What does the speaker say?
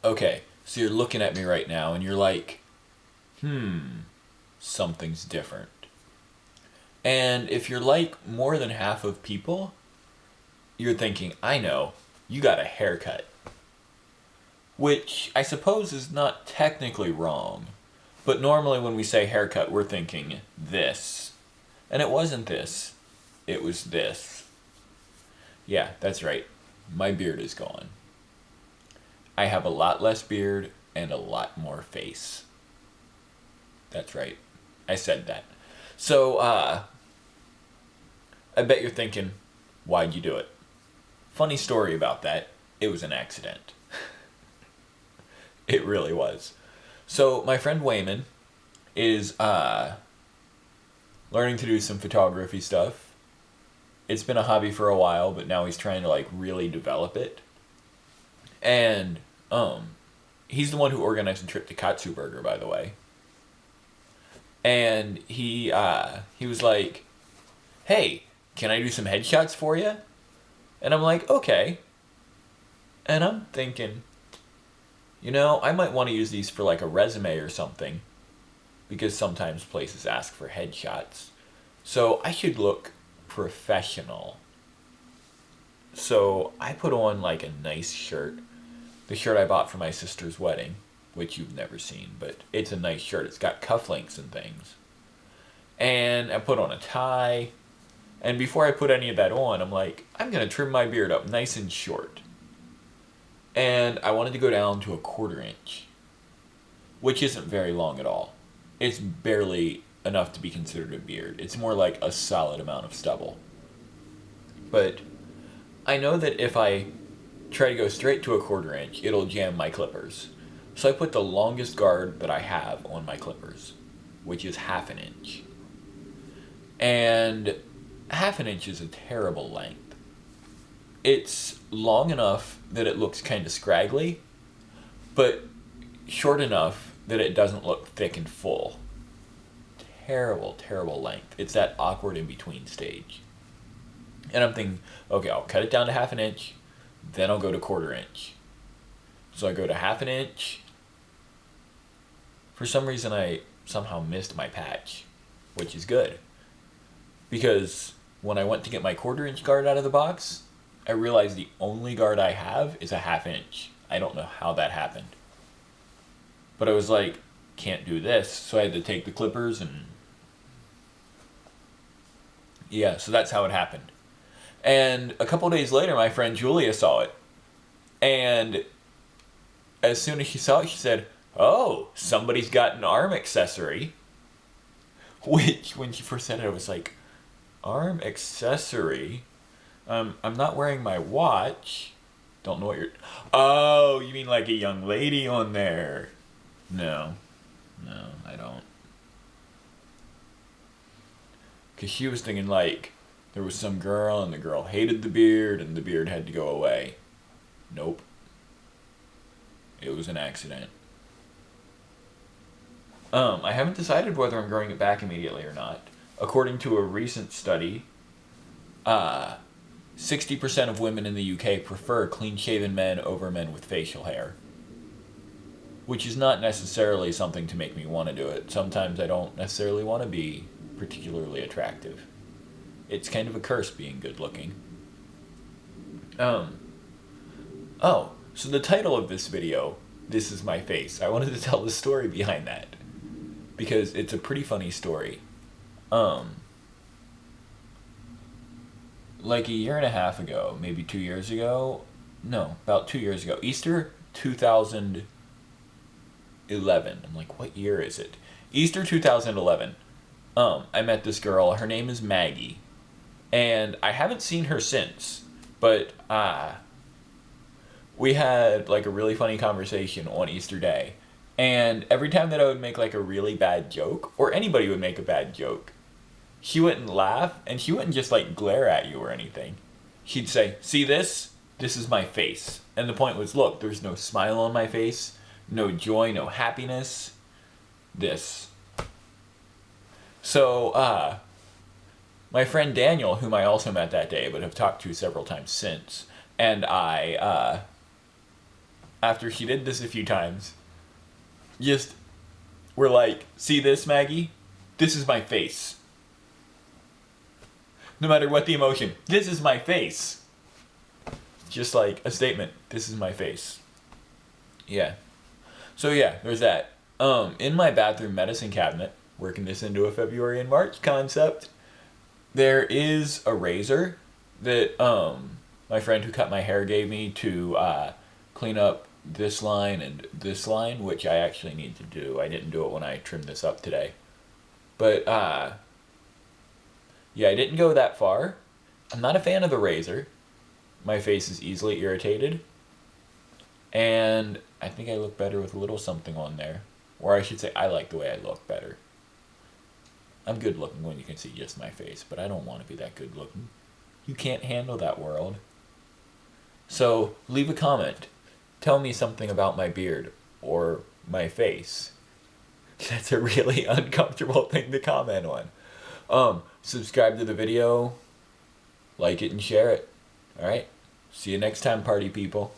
Okay, so you're looking at me right now and you're like, something's different. And if you're like more than half of people, you're thinking, I know, you got a haircut. Which I suppose is not technically wrong. But normally when we say haircut, we're thinking this. And it wasn't this. It was this. Yeah, that's right. My beard is gone. I have a lot less beard and a lot more face. That's right. I said that. So, I bet you're thinking, why'd you do it? Funny story about that. It was an accident. It really was. So, my friend Wayman is learning to do some photography stuff. It's been a hobby for a while, but now he's trying to like really develop it. And he's the one who organized the trip to Katsuberger, by the way. And he was like, "Hey, can I do some headshots for you?" And I'm like, "Okay." And I'm thinking, I might want to use these for like a resume or something, because sometimes places ask for headshots. So I should look professional. So I put on like a nice shirt, the shirt I bought for my sister's wedding, which you've never seen, but it's a nice shirt. It's got cufflinks and things. And I put on a tie. And before I put any of that on, I'm like, I'm going to trim my beard up nice and short. And I wanted to go down to a 1/4 inch, which isn't very long at all. It's barely enough to be considered a beard. It's more like a solid amount of stubble. But I know that if I try to go straight to a 1/4 inch, it'll jam my clippers. So I put the longest guard that I have on my clippers, which is 1/2 inch. And 1/2 inch is a terrible length. It's long enough that it looks kind of scraggly, but short enough that it doesn't look thick and full. Terrible, terrible length. It's that awkward in between stage. And I'm thinking, okay, I'll cut it down to 1/2 inch, then I'll go to 1/4 inch. So I go to 1/2 inch. For some reason, I somehow missed my patch, which is good. Because when I went to get my 1/4 inch guard out of the box, I realized the only guard I have is a 1/2 inch. I don't know how that happened. But I was like, can't do this. So I had to take the clippers and... yeah, so that's how it happened. And a couple days later, my friend Julia saw it. And as soon as she saw it, she said, "Oh, somebody's got an arm accessory." Which, when she first said it, I was like, arm accessory? I'm not wearing my watch. Don't know what you're... oh, you mean like a young lady on there? No, I don't. Because she was thinking like there was some girl and the girl hated the beard and the beard had to go away. Nope. It was an accident. I haven't decided whether I'm growing it back immediately or not. According to a recent study, 60% of women in the UK prefer clean-shaven men over men with facial hair. Which is not necessarily something to make me want to do it. Sometimes I don't necessarily want to be particularly attractive. It's kind of a curse being good-looking. Oh, so the title of this video, "This Is My Face," I wanted to tell the story behind that. Because it's a pretty funny story. Like a year and a half ago, maybe 2 years ago, no, about 2 years ago, Easter 2011. I'm like, what year is it? Easter 2011. I met this girl. Her name is Maggie. And I haven't seen her since. But we had like a really funny conversation on Easter Day. And every time that I would make like a really bad joke, or anybody would make a bad joke, she wouldn't laugh, and she wouldn't just like glare at you or anything. She'd say, "See this? This is my face." And the point was, look, there's no smile on my face, no joy, no happiness. This. So, my friend Daniel, whom I also met that day, but have talked to several times since, and I, after she did this a few times, just were like, see this, Maggie? This is my face. No matter what the emotion, this is my face. Just like a statement, this is my face. Yeah. So yeah, there's that. In my bathroom medicine cabinet, working this into a February and March concept, there is a razor that my friend who cut my hair gave me to clean up this line and this line, which I actually need to do. I didn't do it when I trimmed this up today. But yeah, I didn't go that far. I'm not a fan of the razor. My face is easily irritated. And I think I look better with a little something on there. Or I should say, I like the way I look better. I'm good looking when you can see just my face, but I don't want to be that good looking. You can't handle that world. So leave a comment. Tell me something about my beard or my face. That's a really uncomfortable thing to comment on. Subscribe to the video, like it and share it. Alright? See you next time, party people.